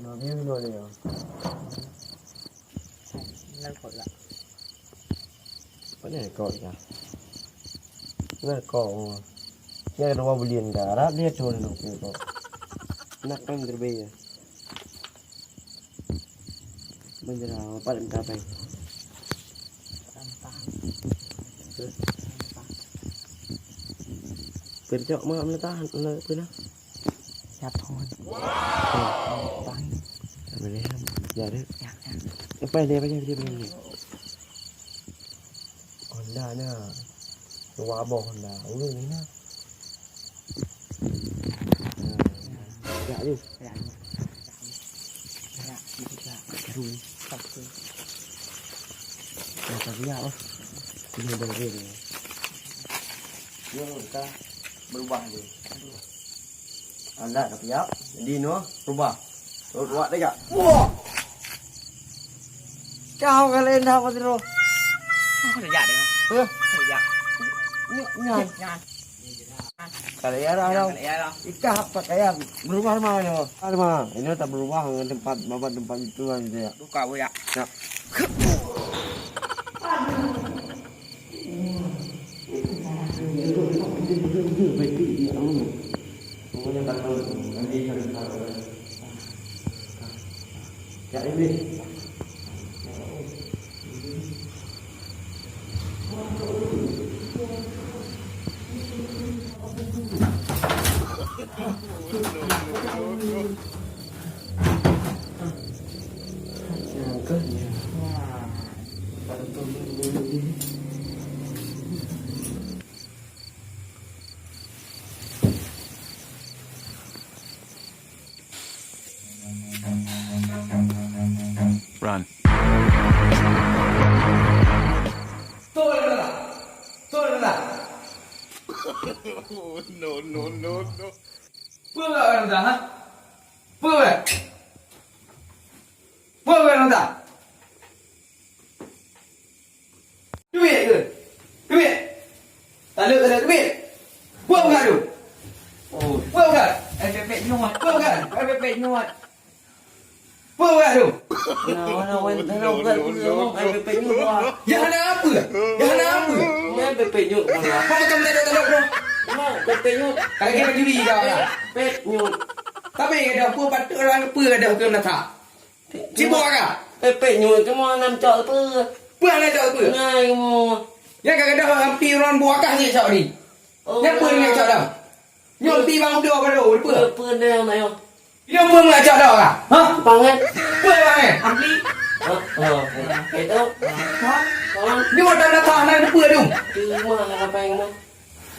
Nó view rồi đấy. Lên cột lại. Vẫn để cột cả. Nó cột. Nhà nó mau beliin darah dia curi nó kok. Nak kan terbaik. Menjerah apa dan apa? Kerja mau ambil tahan, ambil apa nak? Siap thôi. Wow. Bắn. Ambil ni, jadi. Dạ. Apa dia ni? Honda ni. Wabah Honda. Ulu ni nak. Dạ đi. Dạ. Dạ. Dạ. Rồi. Tập đi. Dạ tập gì apa? Ini dah ready. Yang kita berubah ni. Anda dah siap. Jadi no, berubah. Buat dah tak? Wah. Kau kalian dah apa tu? Không được dạ được không? Hả? Không được dạ. Nyan. Nyan. Kalian ada đâu? Kalian ada. Ika apa kayak berubah mana ni? Ada mana? Ini tak berubah dengan tempat babat tempat itu aja ya. Buka bu ya. Ya. Ya ini. Run. No. Bước vào làm gì hả? Bước về. Bước về làm gì? Cái miệng rồi. Cái miệng. Ta lựa cái miệng. Bước vào đủ. Bước vào. Em bị bệnh nhồi. Bước vào. Em bị bệnh nhồi. Bước vào đủ. Nó quên thấy đâu vậy không? Anh bị bệnh nhụt quá. Jangan apa? Jangan apa? Em bị bệnh nhụt quá. Kau macam tak ada đâu. Bị bệnh nhụt. Kaki kita juri kau lah. Bệnh nhụt. Tapi ada apa patut orang apa ada hukum nak tak? Cibuk ke? Bị bệnh nhụt cái món làm chợ bơ. Apa nak cakap apa? Ngay mua. Yang kadang-kadang hampir orang buah kah ni cakap ni. Yang apa nak cakap dah? Nyol pi bang dia pada apa? Pươn đeo này không? Yang apa nak cakap dah kah? Ha? Bằng hết. Apa bang eh? Ahli. Cái đâu? Con. Ni orang dah tahu nak apa tu? Chứ mà là bánh mà.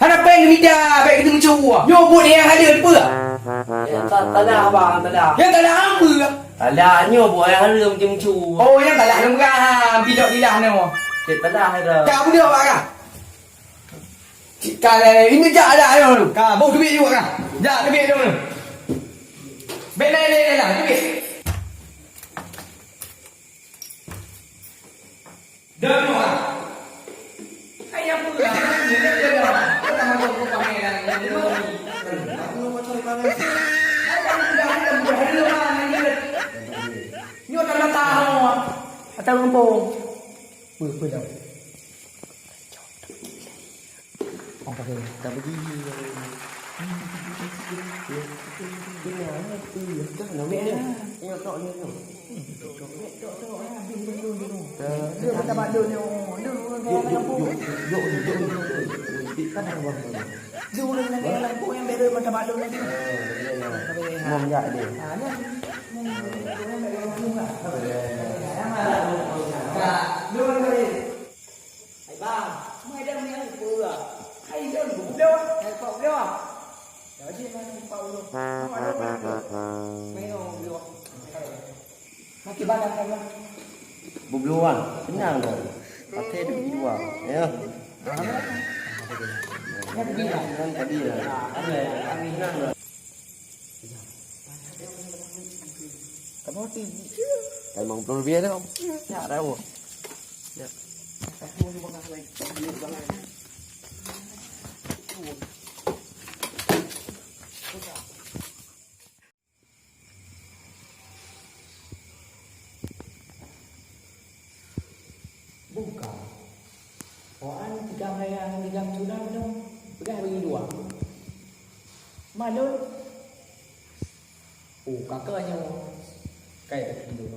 Ada peng ni dah, baik itu mencu. Nyo buat dia ada apa? Ta đà bà, ta đà. Yang tak ada apa. Ta đà nhiều bộ ăn lương chim chu. Oh, yang tak ada nam ga pi dok di dah ni mo. Thì ta đà hay là. Kau dia apa kah? Kalau ini jak ada ayo lu. Kau bau duit juga kah? Jak duit dulu. Bek ni lah, duit. Dah tu ah. Ayah pun dah. Dia dah. Kau tak mahu kau pakai dah. Aku mau cari pakai. Ayah pun dah ada mana ni. Nyo tak nak tahu. Atau lumpur. Apa dah. Ông pakai tak pergi. Nó mẹ đi. Em cọ lên rồi. Đưa người ta bạn đưa nhau, đưa nghe nó phụ. Cắt hàng vòng rồi. Dù lên là phụ em bé đưa mà ta bạn đưa lên. Mong dại để. Đưa lên đi. Ba, mai đem nghe vừa. Hay đơn cũng đâu, hay phòng đâu à? Đó chứ nó không phòng luôn. Không phải đâu mà được. Mấy ông được. Mà kì ba đang không? Bụng luôn, kenyang rồi. Pate được đi vào, thấy không? Nó đi nào? Nó phải đi rồi. Ăn đi năng rồi. Cảm ơn tiền chứ. Cái mong tôi biết đấy không? Dạ đâu rồi. Dạ. Mua đi bằng này. Bằng này. pegang ayah, pegang tuna tu. Pegang bagi dua. Madun. Oh, kakaknya kayak gitu.